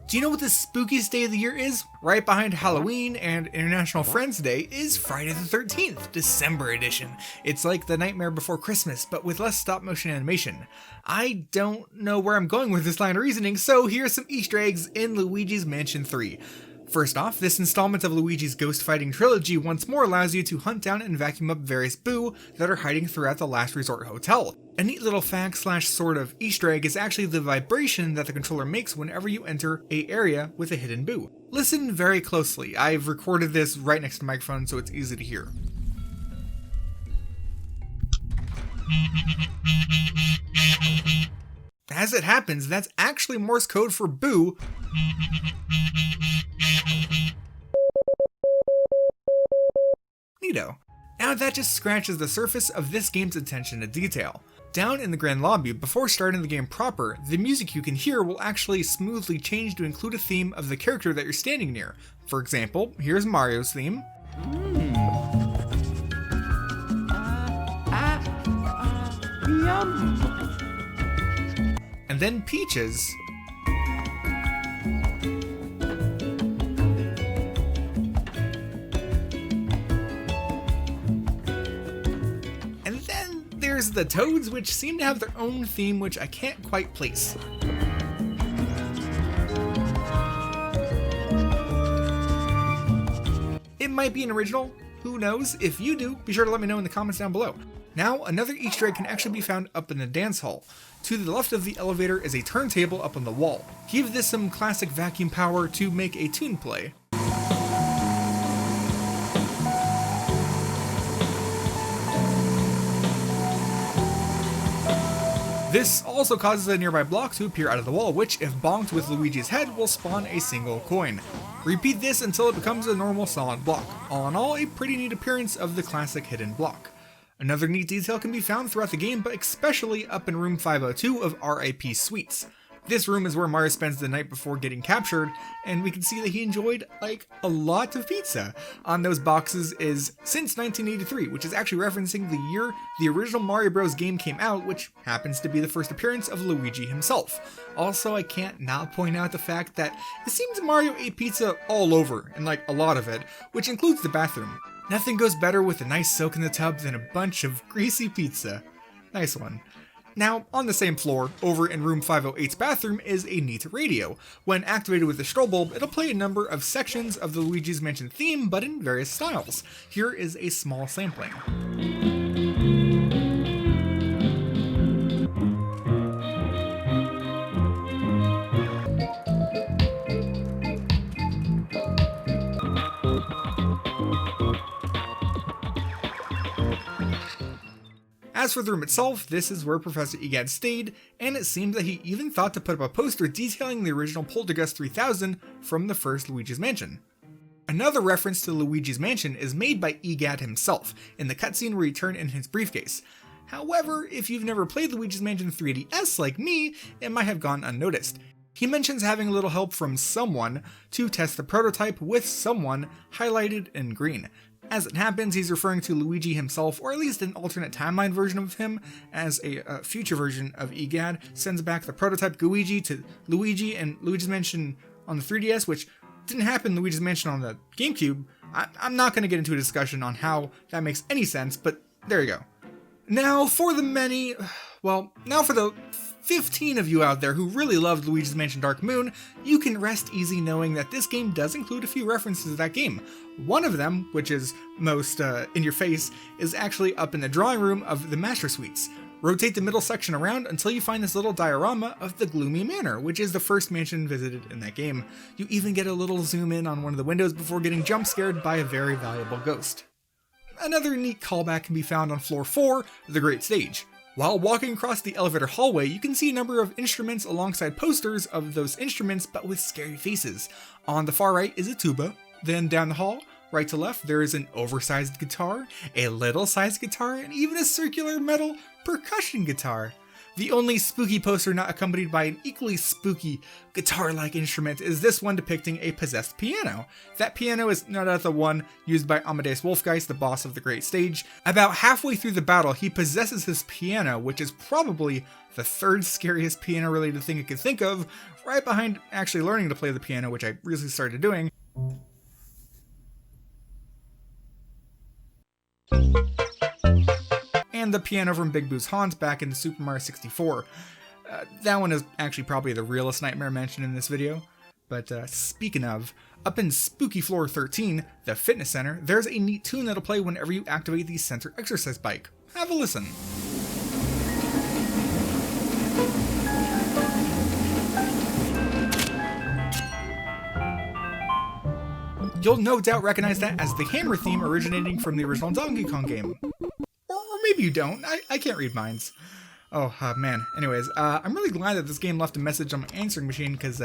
Do you know what the spookiest day of the year is? Right behind Halloween and International Friends Day is Friday the 13th, December edition. It's like the Nightmare Before Christmas, but with less stop motion animation. I don't know where I'm going with this line of reasoning, so here's some Easter eggs in Luigi's Mansion 3. First off, this installment of Luigi's ghost fighting trilogy once more allows you to hunt down and vacuum up various boo that are hiding throughout the Last Resort Hotel. A neat little fact / sort of Easter egg is actually the vibration that the controller makes whenever you enter a area with a hidden boo. Listen very closely. I've recorded this right next to the microphone so it's easy to hear. As it happens, that's actually Morse code for boo. Neato. Now that just scratches the surface of this game's attention to detail. Down in the grand lobby, before starting the game proper, the music you can hear will actually smoothly change to include a theme of the character that you're standing near. For example, here's Mario's theme. Yum. And then Peach's. And then there's the Toads, which seem to have their own theme, which I can't quite place. It might be an original, who knows? If you do, be sure to let me know in the comments down below. Now, another Easter egg can actually be found up in the dance hall. To the left of the elevator is a turntable up on the wall. Give this some classic vacuum power to make a tune play. This also causes a nearby block to appear out of the wall, which, if bonked with Luigi's head, will spawn a single coin. Repeat this until it becomes a normal solid block. All in all, a pretty neat appearance of the classic hidden block. Another neat detail can be found throughout the game, but especially up in room 502 of RIP Suites. This room is where Mario spends the night before getting captured, and we can see that he enjoyed, a lot of pizza. On those boxes is since 1983, which is actually referencing the year the original Mario Bros. Game came out, which happens to be the first appearance of Luigi himself. Also, I can't not point out the fact that it seems Mario ate pizza all over, and a lot of it, which includes the bathroom. Nothing goes better with a nice soak in the tub than a bunch of greasy pizza. Nice one. Now, on the same floor, over in room 508's bathroom is a neat radio. When activated with the strobe bulb, it'll play a number of sections of the Luigi's Mansion theme, but in various styles. Here is a small sampling. As for the room itself, this is where Professor Egad stayed, and it seems that he even thought to put up a poster detailing the original Poltergust 3000 from the first Luigi's Mansion. Another reference to Luigi's Mansion is made by Egad himself, in the cutscene where he turned in his briefcase. However, if you've never played Luigi's Mansion 3DS like me, it might have gone unnoticed. He mentions having a little help from someone to test the prototype with someone highlighted in green. As it happens, he's referring to Luigi himself, or at least an alternate timeline version of him, as a future version of Egad sends back the prototype Gooigi to Luigi and Luigi's Mansion on the 3DS, which didn't happen in Luigi's Mansion on the GameCube. I'm not going to get into a discussion on how that makes any sense, but there you go. Now for the 15 of you out there who really loved Luigi's Mansion Dark Moon, you can rest easy knowing that this game does include a few references to that game. One of them, which is most in your face, is actually up in the drawing room of the Master Suites. Rotate the middle section around until you find this little diorama of the Gloomy Manor, which is the first mansion visited in that game. You even get a little zoom in on one of the windows before getting jump scared by a very valuable ghost. Another neat callback can be found on floor 4, the Great Stage. While walking across the elevator hallway, you can see a number of instruments alongside posters of those instruments, but with scary faces. On the far right is a tuba. Then down the hall, right to left, there is an oversized guitar, a little-sized guitar, and even a circular metal percussion guitar. The only spooky poster not accompanied by an equally spooky guitar-like instrument is this one depicting a possessed piano. That piano is no doubt the one used by Amadeus Wolfgeist, the boss of the Great Stage. About halfway through the battle, he possesses his piano, which is probably the third scariest piano-related thing I could think of, right behind actually learning to play the piano, which I recently started doing. And the piano from Big Boo's Haunt back in Super Mario 64. That one is actually probably the realest nightmare mentioned in this video. But speaking of, up in Spooky Floor 13, the fitness center, there's a neat tune that'll play whenever you activate the sensor exercise bike. Have a listen. You'll no doubt recognize that as the hammer theme originating from the original Donkey Kong game. Or maybe you don't, I can't read minds. Oh, man. Anyways, I'm really glad that this game left a message on my answering machine because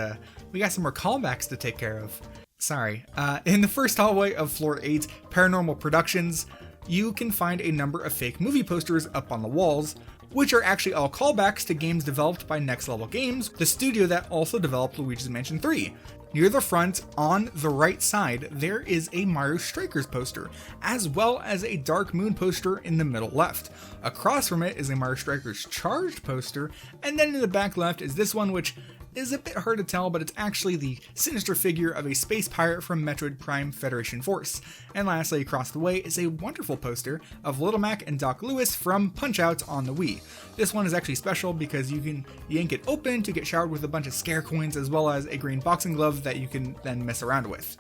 we got some more callbacks to take care of. Sorry. In the first hallway of Floor 8, Paranormal Productions, you can find a number of fake movie posters up on the walls, which are actually all callbacks to games developed by Next Level Games, the studio that also developed Luigi's Mansion 3. Near the front, on the right side, there is a Mario Strikers poster, as well as a Dark Moon poster in the middle left. Across from it is a Mario Strikers Charged poster, and then in the back left is this one, which is a bit hard to tell, but it's actually the sinister figure of a space pirate from Metroid Prime Federation Force. And lastly, across the way is a wonderful poster of Little Mac and Doc Lewis from Punch-Out on the Wii. This one is actually special because you can yank it open to get showered with a bunch of scare coins, as well as a green boxing glove that you can then mess around with.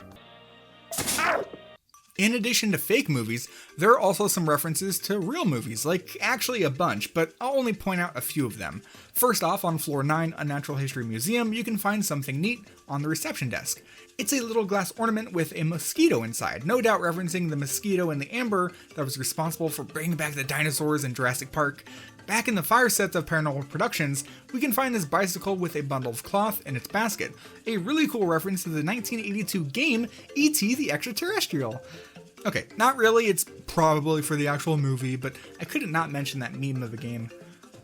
In addition to fake movies, there are also some references to real movies, like actually a bunch, but I'll only point out a few of them. First off, on Floor 9, a Natural History Museum, you can find something neat on the reception desk. It's a little glass ornament with a mosquito inside, no doubt referencing the mosquito in the amber that was responsible for bringing back the dinosaurs in Jurassic Park. Back in the fire sets of Paranormal Productions, we can find this bicycle with a bundle of cloth in its basket, a really cool reference to the 1982 game E.T. the Extraterrestrial. Okay, not really, it's probably for the actual movie, but I couldn't not mention that meme of a game.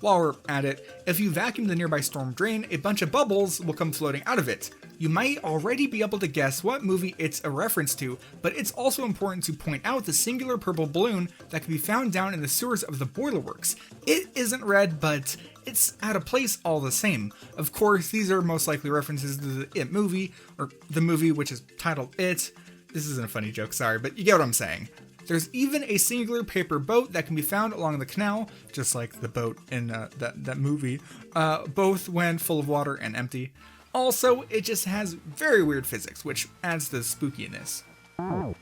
While we're at it, if you vacuum the nearby storm drain, a bunch of bubbles will come floating out of it. You might already be able to guess what movie it's a reference to, but it's also important to point out the singular purple balloon that can be found down in the sewers of the Boiler Works. It isn't red, but it's out of place all the same. Of course, these are most likely references to the It movie, or the movie which is titled It. This isn't a funny joke, sorry, but you get what I'm saying. There's even a singular paper boat that can be found along the canal, just like the boat in that movie, both when full of water and empty. Also, it just has very weird physics, which adds to the spookiness. Now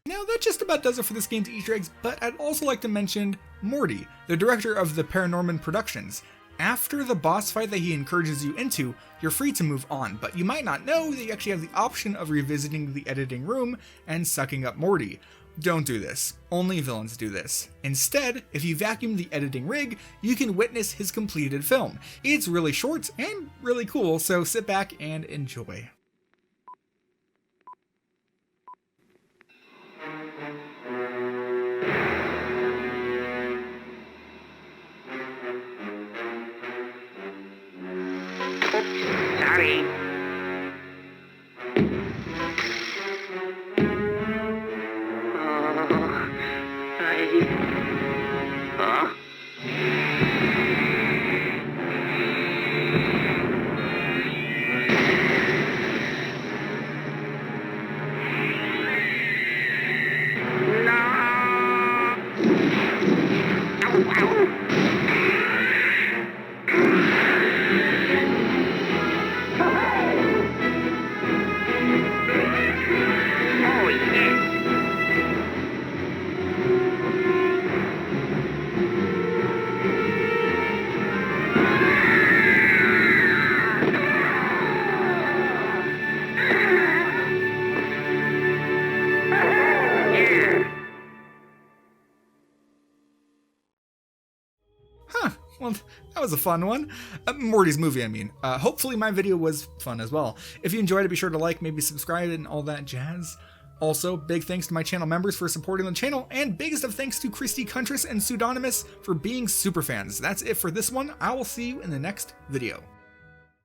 that just about does it for this game's Easter eggs, but I'd also like to mention Morty, the director of the Paranorman Productions. After the boss fight that he encourages you into, you're free to move on, but you might not know that you actually have the option of revisiting the editing room and sucking up Morty. Don't do this. Only villains do this. Instead, if you vacuum the editing rig, you can witness his completed film. It's really short and really cool, so sit back and enjoy. Sorry. Well, that was a fun one. Morty's movie, I mean. Hopefully my video was fun as well. If you enjoyed it, be sure to like, maybe subscribe, and all that jazz. Also, big thanks to my channel members for supporting the channel, and biggest of thanks to Christy Cuntris and Pseudonymous for being super fans. That's it for this one. I will see you in the next video.